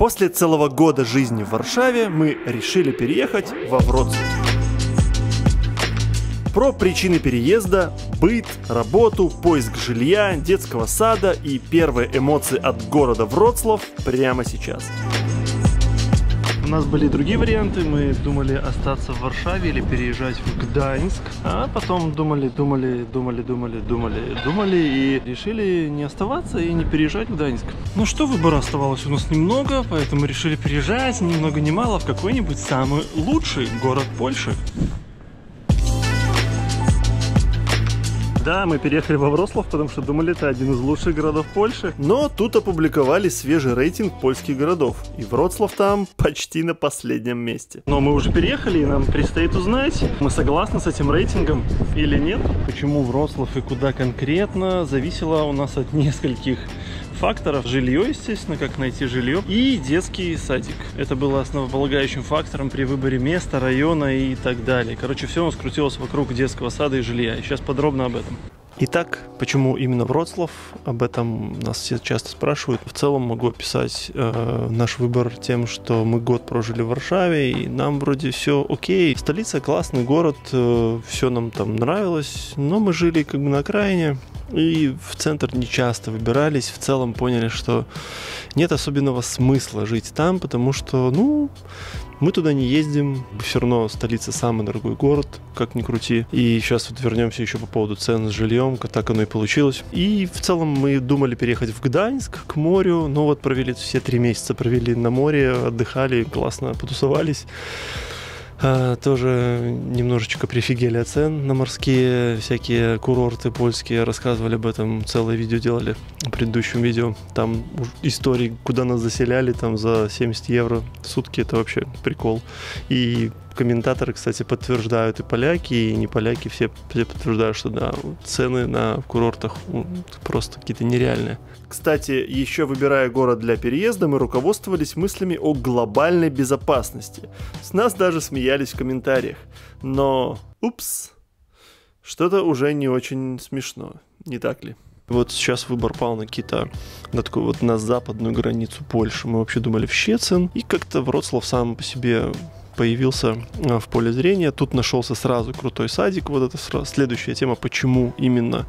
После целого года жизни в Варшаве мы решили переехать во Вроцлав. Про причины переезда, быт, работу, поиск жилья, детского сада и первые эмоции от города Вроцлав прямо сейчас. У нас были другие варианты, мы думали остаться в Варшаве или переезжать в Гданьск, а потом думали и решили не оставаться и не переезжать в Гданьск. Ну что, выбора оставалось у нас немного, поэтому решили переезжать ни много ни мало в какой-нибудь самый лучший город Польши. Да, мы переехали во Вроцлав, потому что думали, это один из лучших городов Польши. Но тут опубликовали свежий рейтинг польских городов. И Вроцлав там почти на последнем месте. Но мы уже переехали, и нам предстоит узнать, мы согласны с этим рейтингом или нет. Почему Вроцлав и куда конкретно, зависело у нас от нескольких факторов. Жилье, естественно, как найти жилье, и детский садик. Это было основополагающим фактором при выборе места, района и так далее. Короче, все у нас крутилось вокруг детского сада и жилья. И сейчас подробно об этом. Итак, почему именно Вроцлав? Об этом нас все часто спрашивают. В целом могу описать наш выбор тем, что мы год прожили в Варшаве, и нам вроде все окей. Столица классный город, все нам там нравилось, но мы жили как бы на окраине, и в центр не часто выбирались. В целом поняли, что нет особенного смысла жить там, потому что, ну, мы туда не ездим, все равно столица самый дорогой город, как ни крути. И сейчас вот вернемся еще по поводу цен с жильем, так оно и получилось. И в целом мы думали переехать в Гданьск к морю, но вот провели все 3 месяца провели на море, отдыхали, классно потусовались. Тоже немножечко прифигели от цен на морские всякие курорты польские, рассказывали об этом, целое видео делали в предыдущем видео. Там истории, куда нас заселяли, там за 70 евро в сутки, это вообще прикол. И комментаторы, кстати, подтверждают, и поляки, и не поляки, все подтверждают, что да, цены на курортах просто какие-то нереальные. Кстати, еще выбирая город для переезда, мы руководствовались мыслями о глобальной безопасности. С нас даже смеялись в комментариях. Но, упс, что-то уже не очень смешно, не так ли? Вот сейчас выбор пал на какие-то, на западную границу Польши. Мы вообще думали в Щецин, и как-то Вроцлав сам по себе появился в поле зрения. Тут нашелся сразу крутой садик. Вот это следующая тема, почему именно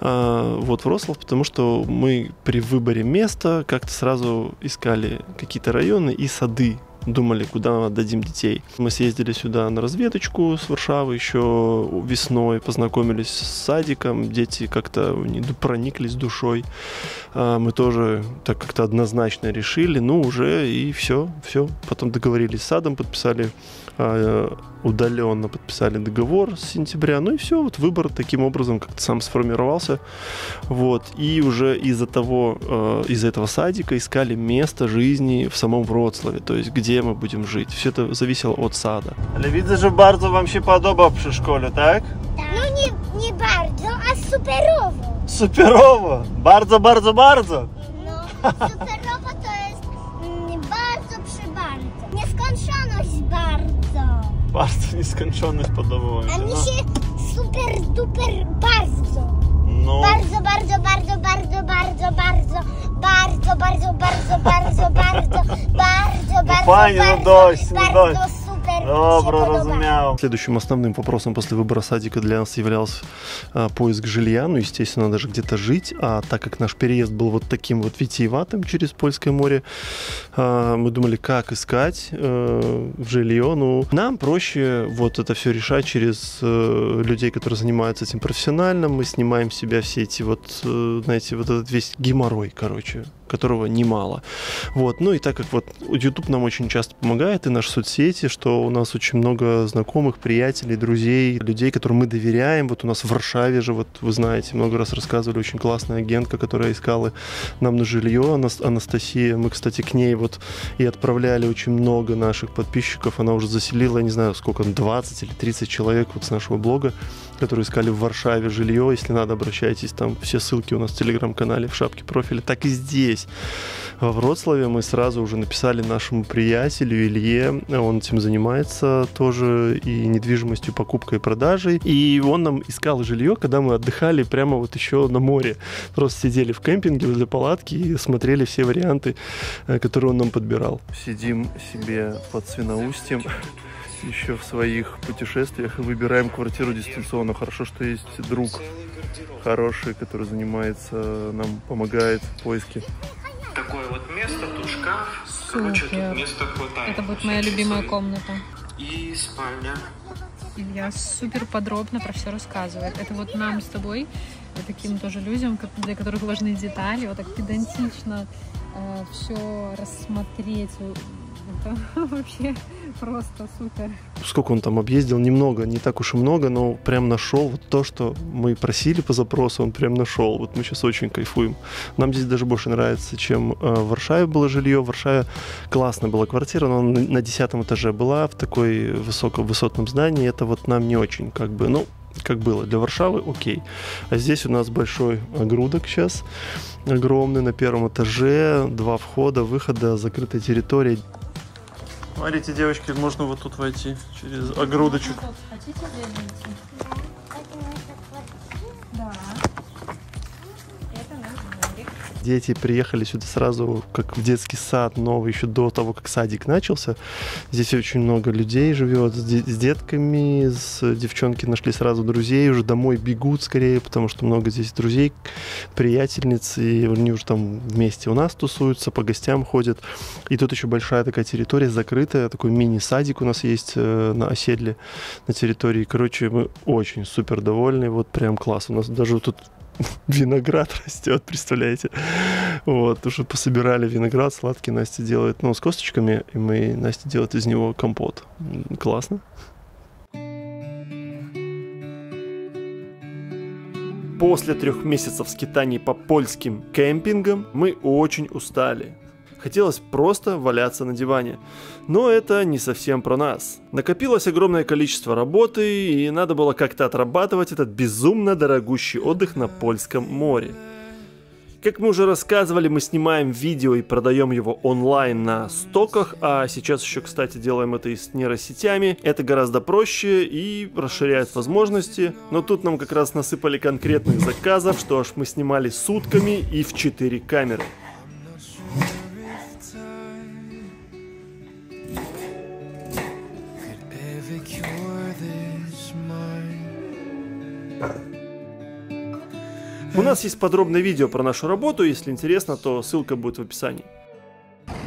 вот Вроцлав, потому что мы при выборе места как-то сразу искали какие-то районы и сады. Думали, куда отдадим детей. Мы съездили сюда на разведочку с Варшавы еще весной, познакомились с садиком, дети как-то прониклись душой. Мы тоже так как-то однозначно решили, ну уже и все. Потом договорились с садом, подписали удаленно подписали договор с сентября, ну и все, вот выбор таким образом как-то сам сформировался, вот, и уже из-за этого садика искали место жизни в самом Wrocławiu, то есть где мы будем жить, все это зависело от сада. Ale widzę, że bardzo wam się podoba przy szkole, tak? No nie bardzo, a superowo. Superowo, bardzo. No, superowo to jest bardzo przy bardzo. Nieskończoność bardzo. Bardzo nieskończoność podobało mi się. A mi się super duper bardzo. No. Bardzo. Fajnie, no dość. Super. Добро, разумел. Следующим основным вопросом после выбора садика для нас являлся поиск жилья, ну, естественно, даже где-то жить, а так как наш переезд был вот таким вот витиеватым через Польское море, мы думали, как искать жилье, ну, нам проще вот это все решать через людей, которые занимаются этим профессионально, мы снимаем с себя все эти вот, знаете, вот этот весь геморрой, короче, которого немало. Вот. Ну и так как вот YouTube нам очень часто помогает, и наши соцсети, что у нас очень много знакомых, приятелей, друзей, людей, которым мы доверяем. Вот у нас в Варшаве же, вот вы знаете, много раз рассказывали, очень классная агентка, которая искала нам на жилье, Анастасия. Мы, кстати, к ней вот и отправляли очень много наших подписчиков. Она уже заселила, я не знаю, сколько, 20 или 30 человек вот с нашего блога, которые искали в Варшаве жилье. Если надо, обращайтесь, там все ссылки у нас в телеграм-канале, в шапке профиля. Так и здесь. здесь во Вроцлаве, мы сразу уже написали нашему приятелю Илье, он этим занимается тоже и недвижимостью, покупкой и продажей, и он нам искал жилье, когда мы отдыхали прямо вот еще на море, просто сидели в кемпинге возле палатки и смотрели все варианты, которые он нам подбирал. Сидим себе под Свиноустьем еще в своих путешествиях и выбираем квартиру дистанционно. Хорошо, что есть друг хороший, который занимается, нам помогает в поиске. Такое вот место, тут шкаф. Супер. Короче, тут места хватает. Это будет моя любимая комната. И спальня. Илья супер подробно про все рассказывает. Это вот нам с тобой, таким тоже людям, для которых важны детали, вот так педантично все рассмотреть. Это вообще просто супер. Сколько он там объездил? Немного, не так уж и много, но прям нашел вот то, что мы просили по запросу, он прям нашел. Вот мы сейчас очень кайфуем. Нам здесь даже больше нравится, чем в Варшаве было жилье. В Варшаве классная была квартира, но на 10-м этаже была, в такой высотном здании. Это вот нам не очень, как бы, ну, как было. Для Варшавы окей. А здесь у нас большой огрудок сейчас, огромный, на 1-м этаже, 2 входа, выхода, закрытая территория. Смотрите, девочки, можно вот тут войти через огрудочек. Хотите зайти? Да. Это наш дворик. Дети приехали сюда сразу, как в детский сад новый, еще до того, как садик начался. Здесь очень много людей живет, с детками, девчонки нашли сразу друзей, уже домой бегут скорее, потому что много здесь друзей, приятельниц, и они уже там вместе у нас тусуются, по гостям ходят. И тут еще большая такая территория, закрытая, такой мини-садик у нас есть на оседле, на территории. Короче, мы очень супер довольны, вот прям класс. У нас даже тут виноград растет, представляете? Вот, уже пособирали виноград, сладкий Настя делает, ну, с косточками, и Настя делает из него компот. Классно. После 3 месяцев скитаний по польским кемпингам мы очень устали. Хотелось просто валяться на диване. Но это не совсем про нас. Накопилось огромное количество работы, и надо было как-то отрабатывать этот безумно дорогущий отдых на польском море. Как мы уже рассказывали, мы снимаем видео и продаем его онлайн на стоках, а сейчас еще, кстати, делаем это и с нейросетями. Это гораздо проще и расширяет возможности, но тут нам как раз насыпали конкретных заказов, что аж мы снимали сутками и в 4 камеры. У нас есть подробное видео про нашу работу, если интересно, то ссылка будет в описании.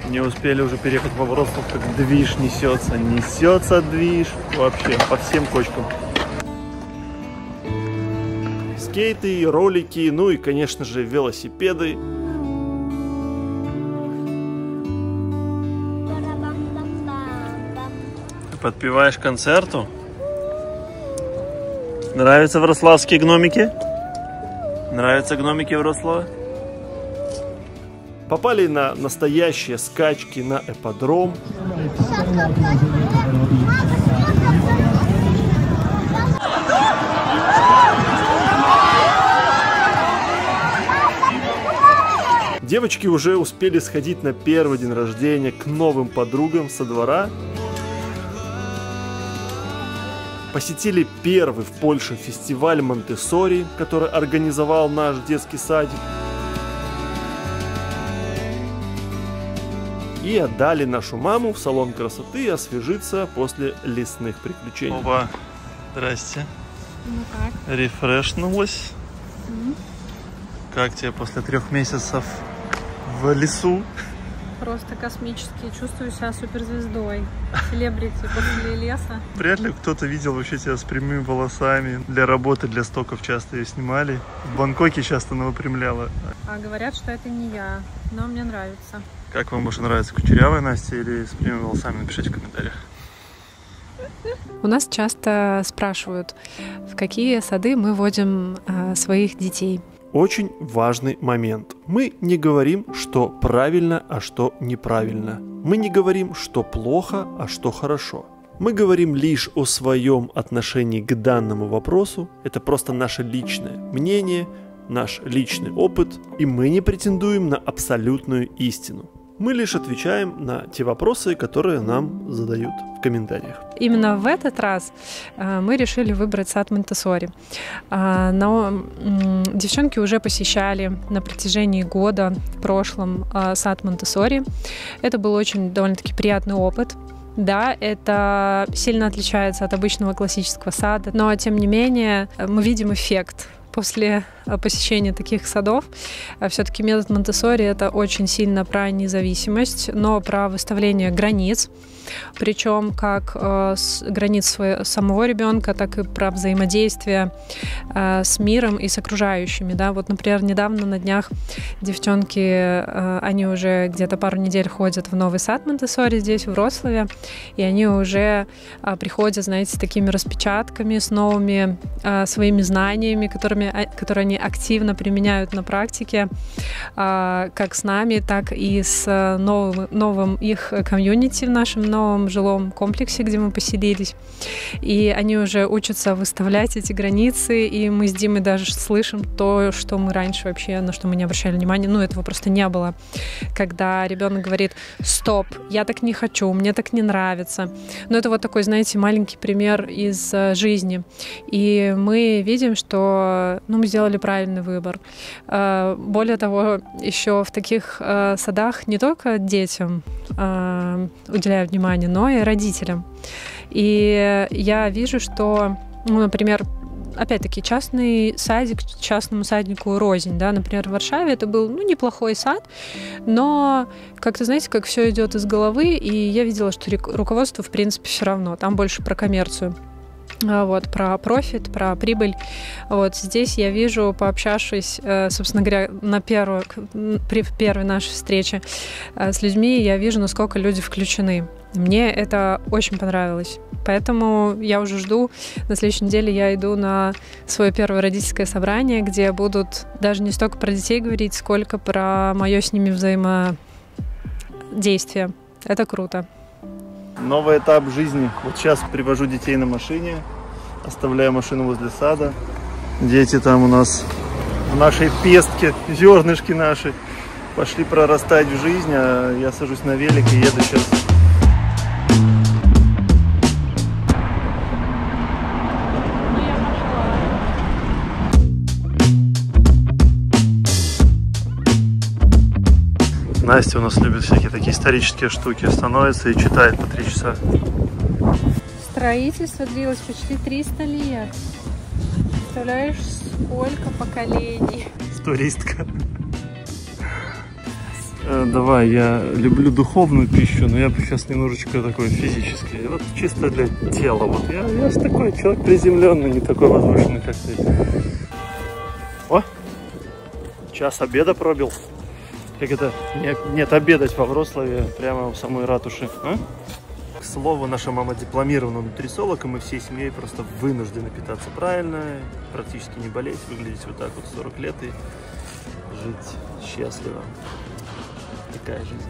Не успели уже переехать во Вроцлав, как движ несется. Несется движ вообще по всем кочкам. Скейты, ролики, ну и, конечно же, велосипеды. Ты подпеваешь концерту? Нравятся вроцлавские гномики? Нравятся гномики Вроцлава? Попали на настоящие скачки на ипподром. Девочки уже успели сходить на первый день рождения к новым подругам со двора. Посетили первый в Польше фестиваль Монтессори, который организовал наш детский садик. И отдали нашу маму в салон красоты освежиться после лесных приключений. Оба, здрасте. Ну как? Рефрешнулась. Как тебе после 3 месяцев в лесу? Просто космические. Чувствую себя суперзвездой. Селебрити после леса. Вряд ли кто-то видел вообще тебя с прямыми волосами. Для работы, для стоков часто ее снимали. В Бангкоке часто она выпрямляла. А говорят, что это не я. Но мне нравится. Как вам больше нравится, кучерявая Настя или с прямыми волосами? Напишите в комментариях. У нас часто спрашивают, в какие сады мы водим своих детей. Очень важный момент. Мы не говорим, что правильно, а что неправильно. Мы не говорим, что плохо, а что хорошо. Мы говорим лишь о своем отношении к данному вопросу. Это просто наше личное мнение, наш личный опыт, и мы не претендуем на абсолютную истину. Мы лишь отвечаем на те вопросы, которые нам задают в комментариях. Именно в этот раз мы решили выбрать сад Монтессори. Но девчонки уже посещали на протяжении года в прошлом сад Монтессори. Это был очень довольно-таки приятный опыт. Да, это сильно отличается от обычного классического сада, но тем не менее мы видим эффект после посещения таких садов. Все-таки метод Монтессори — это очень сильно про независимость, но про выставление границ, причем как границ самого ребенка, так и про взаимодействие с миром и с окружающими. Да? Вот, например, недавно на днях девчонки, они уже где-то пару недель ходят в новый сад Монтессори здесь, в Вроцлаве, и они уже приходят, знаете, с такими распечатками, с новыми своими знаниями, которые они активно применяют на практике, как с нами, так и с новым их комьюнити в нашем новом жилом комплексе, где мы поселились. И они уже учатся выставлять эти границы, и мы с Димой даже слышим то, что мы раньше вообще, на что мы не обращали внимания, этого просто не было. Когда ребенок говорит: «Стоп, я так не хочу, мне так не нравится». Но это вот такой, знаете, маленький пример из жизни. И мы видим, что мы сделали правильный выбор. Более того, еще в таких садах не только детям уделяют внимание, но и родителям. И я вижу, что, например, опять-таки, частный садик частному саднику рознь, да, например, в Варшаве это был, неплохой сад, но как-то, знаете, как все идет из головы, и я видела, что руководство, в принципе, все равно, там больше про коммерцию. Про профит, про прибыль. Здесь я вижу, пообщавшись, собственно говоря, при первой нашей встрече с людьми, я вижу, насколько люди включены. Мне это очень понравилось. Поэтому я уже жду. На следующей неделе я иду на свое первое родительское собрание, где будут даже не столько про детей говорить, сколько про мое с ними взаимодействие. Это круто. Новый этап жизни. Вот сейчас привожу детей на машине, оставляю машину возле сада. Дети там у нас в нашей пестке, зернышки наши, пошли прорастать в жизнь, а я сажусь на велик и еду сейчас. Настя у нас любит всякие такие исторические штуки. Становится и читает по 3 часа. Строительство длилось почти 300 лет. Представляешь, сколько поколений. Туристка. Давай, я люблю духовную пищу, но я сейчас немножечко такой физический. Вот чисто для тела. Я же такой человек приземленный, не такой возвышенный, как ты. О! Час обеда пробил. Как это? Нет, обедать во Вроцлаве прямо в самой ратуше. К слову, наша мама дипломированный нутрициолог, и мы всей семьей просто вынуждены питаться правильно, практически не болеть, выглядеть вот так вот 40 лет и жить счастливо. Такая жизнь.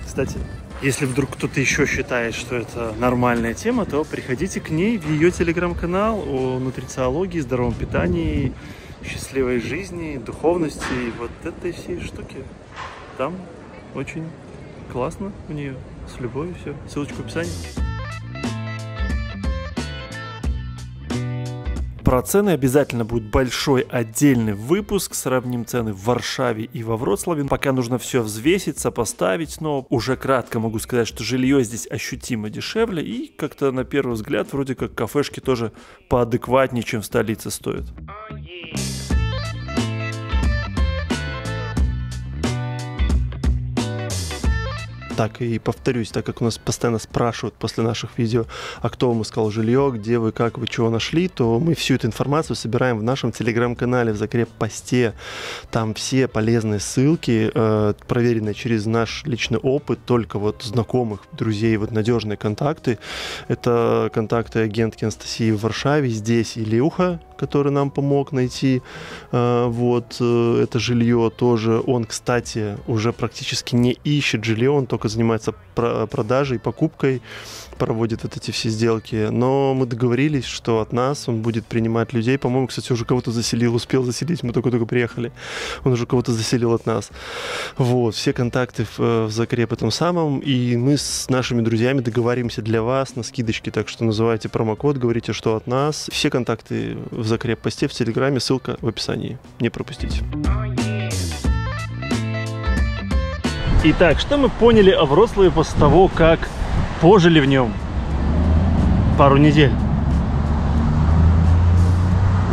Кстати, если вдруг кто-то еще считает, что это нормальная тема, то приходите к ней в ее телеграм-канал о нутрициологии, здоровом питании, счастливой жизни, духовности и вот этой всей штуки. Там очень классно у нее, с любовью все. Ссылочка в описании. Про цены обязательно будет большой отдельный выпуск. Сравним цены в Варшаве и во Вроцлаве. Пока нужно все взвесить, сопоставить, но уже кратко могу сказать, что жилье здесь ощутимо дешевле и как-то на первый взгляд вроде как кафешки тоже поадекватнее, чем в столице стоят. Так, и повторюсь, так как у нас постоянно спрашивают после наших видео, а кто вам искал жилье, где вы, как вы, чего нашли, то мы всю эту информацию собираем в нашем телеграм-канале, в закреп-посте. Там все полезные ссылки, проверенные через наш личный опыт, только вот знакомых, друзей, вот надежные контакты. Это контакты агентки Анастасии в Варшаве, здесь Илюха, который нам помог найти это жилье тоже. Он, кстати, уже практически не ищет жилье, он только только занимается продажей, покупкой, проводит вот эти все сделки. Но мы договорились, что от нас он будет принимать людей. По-моему, кстати, уже кого-то заселил, успел заселить, мы только приехали. Он уже кого-то заселил от нас. Вот, все контакты в Закреп этом самом. И мы с нашими друзьями договоримся для вас на скидочки. Так что называйте промокод, говорите, что от нас. Все контакты в Закреп-посте, в Телеграме, ссылка в описании. Не пропустите. Итак, что мы поняли о Вроцлаве после того, как пожили в нем пару недель?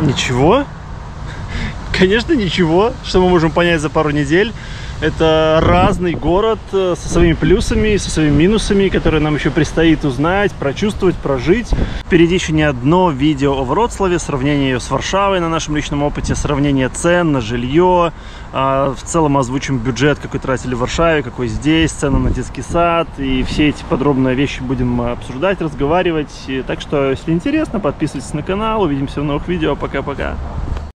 Ничего? Конечно, ничего. Что мы можем понять за пару недель? Это разный город со своими плюсами и со своими минусами, которые нам еще предстоит узнать, прочувствовать, прожить. Впереди еще не одно видео о Вроцлаве, сравнение ее с Варшавой на нашем личном опыте, сравнение цен на жилье. В целом озвучим бюджет, какой тратили в Варшаве, какой здесь, цены на детский сад. И все эти подробные вещи будем обсуждать, разговаривать. Так что, если интересно, подписывайтесь на канал. Увидимся в новых видео. Пока-пока.